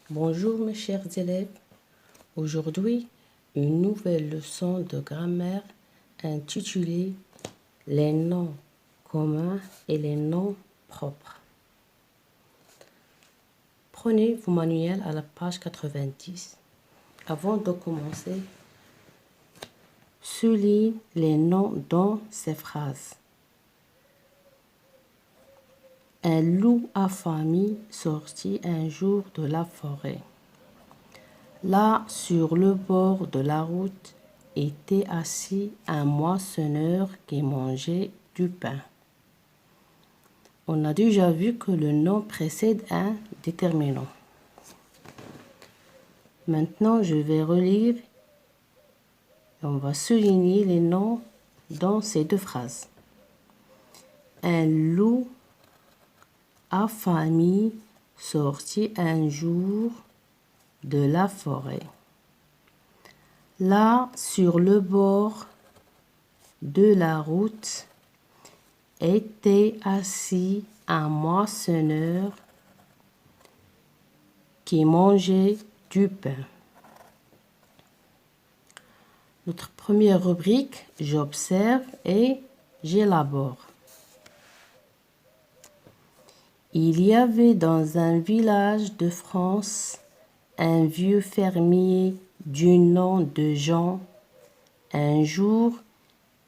Bonjour mes chers élèves. Aujourd'hui, une nouvelle leçon de grammaire intitulée Les noms communs et les noms propres. Prenez vos manuels à la page 90. Avant de commencer, souligne les noms dans ces phrases. Un loup affamé sortit un jour de la forêt. Là, sur le bord de la route, était assis un moissonneur qui mangeait du pain. On a déjà vu que le nom précède un déterminant. Maintenant, je vais relire et on va souligner les noms dans ces deux phrases. Un loup affamé sortit un jour de la forêt. Là, sur le bord de la route, était assis un moissonneur qui mangeait du pain. Notre première rubrique, j'observe et j'élabore. Il y avait dans un village de France un vieux fermier du nom de Jean. Un jour,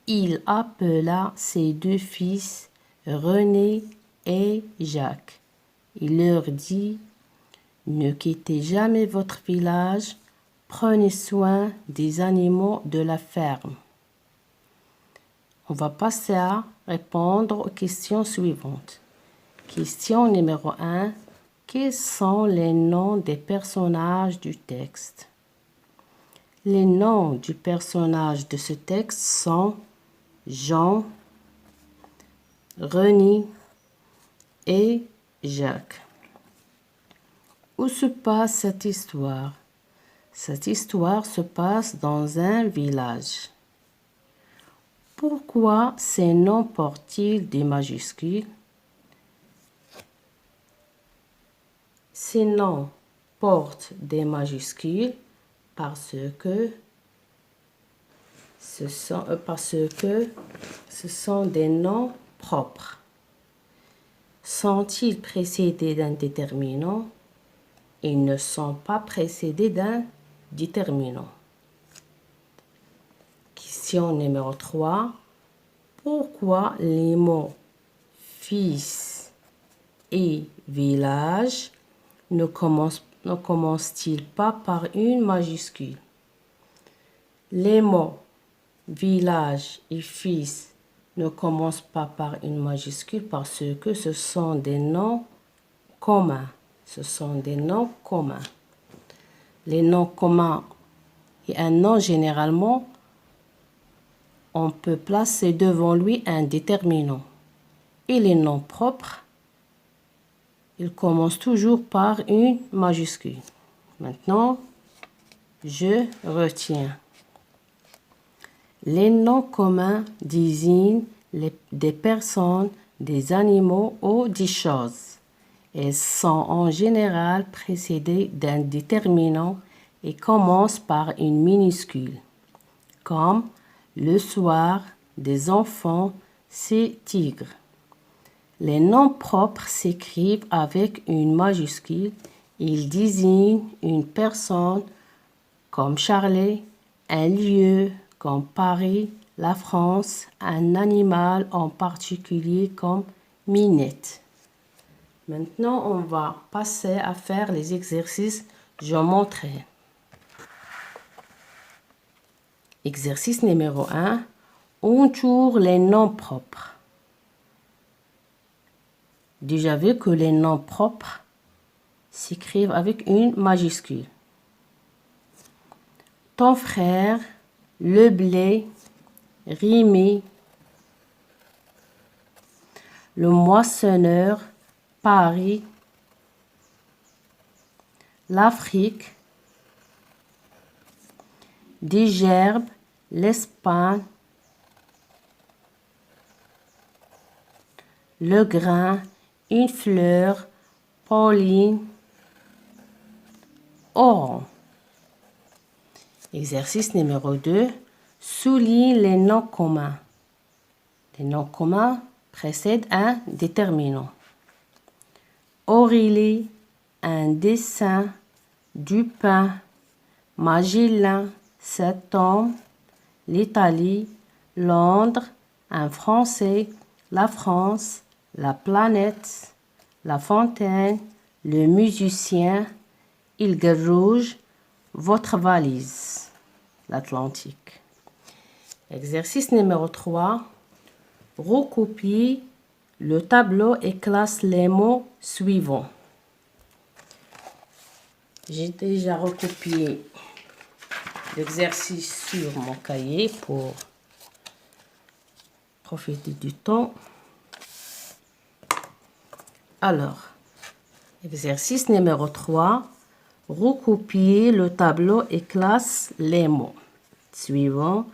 il appela ses deux fils, René et Jacques. Il leur dit: ne quittez jamais votre village, prenez soin des animaux de la ferme. On va passer à répondre aux questions suivantes. Question numéro 1. Quels sont les noms des personnages du texte? Les noms du personnage de ce texte sont Jean, René et Jacques. Où se passe cette histoire? Cette histoire se passe dans un village. Pourquoi ces noms portent-ils des majuscules? Ces noms portent des majuscules parce que ce sont des noms propres. Sont-ils précédés d'un déterminant? Ils ne sont pas précédés d'un déterminant. Question numéro 3. Pourquoi les mots fils et village ne commencent-ils pas par une majuscule? Les mots village et fils ne commencent pas par une majuscule parce que ce sont des noms communs. Ce sont des noms communs. Les noms communs et un nom, généralement, on peut placer devant lui un déterminant. Et les noms propres, ils commencent toujours par une majuscule. Maintenant, je retiens. Les noms communs désignent des personnes, des animaux ou des choses. Elles sont en général précédées d'un déterminant et commencent par une minuscule, comme le soir, des enfants, c'est tigre. Les noms propres s'écrivent avec une majuscule. Ils désignent une personne comme Charlie, un lieu comme Paris, la France, un animal en particulier comme Minette. Maintenant, on va passer à faire les exercices géométriques. Exercice numéro 1. Entoure les noms propres. Déjà vu que les noms propres s'écrivent avec une majuscule. Ton frère, le blé, Rémi, le moissonneur, Paris, l'Afrique, des gerbes, l'Espagne, le grain, une fleur, Pauline, Oran. Exercice numéro 2. Souligne les noms communs. Les noms communs précèdent un déterminant. Aurélie, un dessin, du pain, Magellan, septembre, l'Italie, Londres, un Français, la France, la planète, la fontaine, le musicien, Île Rouge, votre valise, l'Atlantique. Exercice numéro 3. Recopie le tableau et classe les mots suivants. J'ai déjà recopié l'exercice sur mon cahier pour profiter du temps. Alors, exercice numéro 3. Recopier le tableau et classe les mots suivants.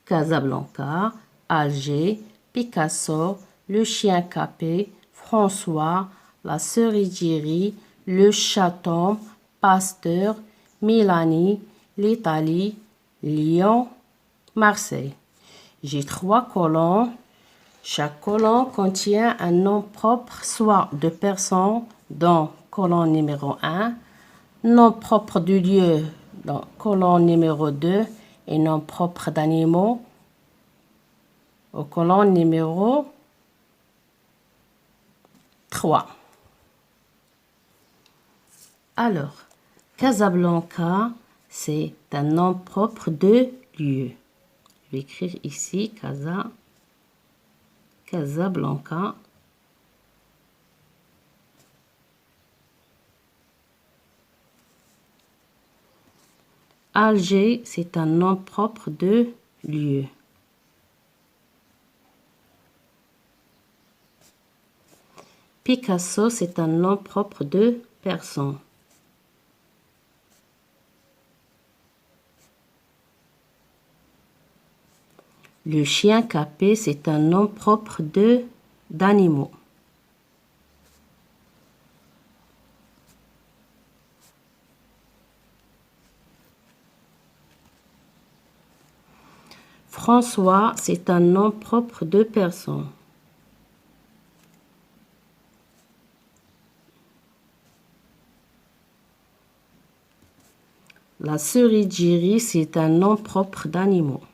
Casablanca, Alger, Picasso, le chien capé, François, la cerisier, le chaton, Pasteur, Mélanie, l'Italie, Lyon, Marseille. J'ai 3 colonnes. Chaque colonne contient un nom propre, soit de personne dans colonne numéro 1, nom propre du lieu dans colonne numéro 2 et nom propre d'animaux au colonne numéro 3. Alors, Casablanca, c'est un nom propre de lieu. Je vais écrire ici Casablanca. Alger, c'est un nom propre de lieu. Picasso, c'est un nom propre de personne. Le chien capé, c'est un nom propre d'animaux. François, c'est un nom propre de personne. La cerisier, c'est un nom propre d'animaux.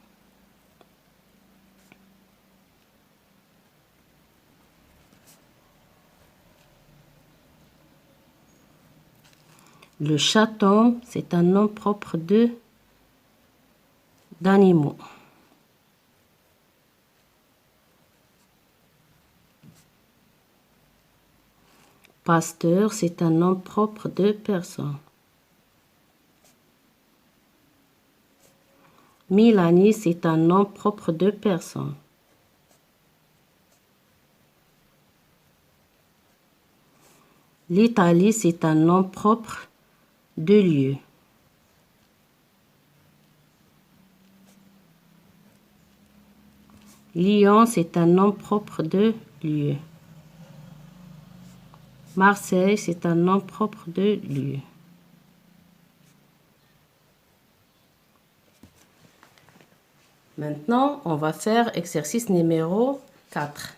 Le chaton, c'est un nom propre d'animaux. Pasteur, c'est un nom propre de personne. Mélanie, c'est un nom propre de personne. L'Italie, c'est un nom propre de lieu. Lyon, c'est un nom propre de lieu. Marseille, c'est un nom propre de lieu. Maintenant, on va faire exercice numéro 4.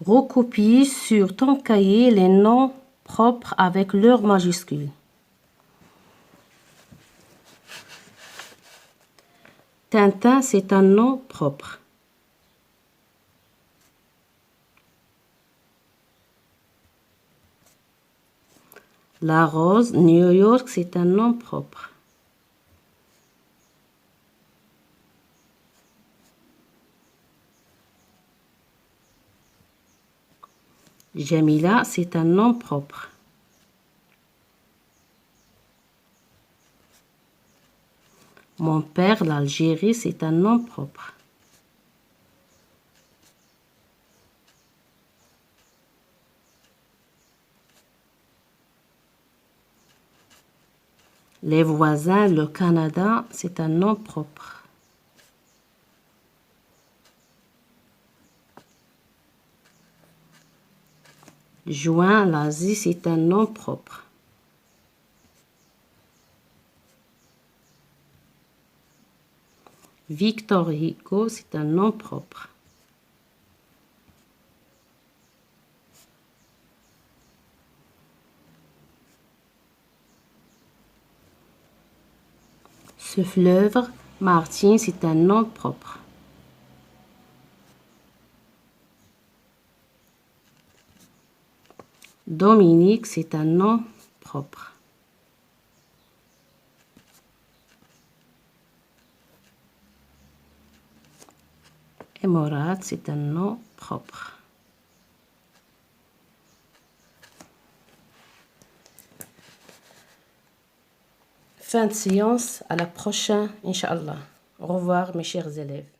Recopie sur ton cahier les noms propres avec leurs majuscules. Tintin, c'est un nom propre. La Rose, New York, c'est un nom propre. Jamila, c'est un nom propre. Mon père, l'Algérie, c'est un nom propre. Les voisins, le Canada, c'est un nom propre. Juin Lazi, c'est un nom propre. Victor Hugo, c'est un nom propre. Ce fleuve, Martin, c'est un nom propre. Dominique, c'est un nom propre. Et Morad, c'est un nom propre. Fin de séance, à la prochaine, Inch'Allah. Au revoir mes chers élèves.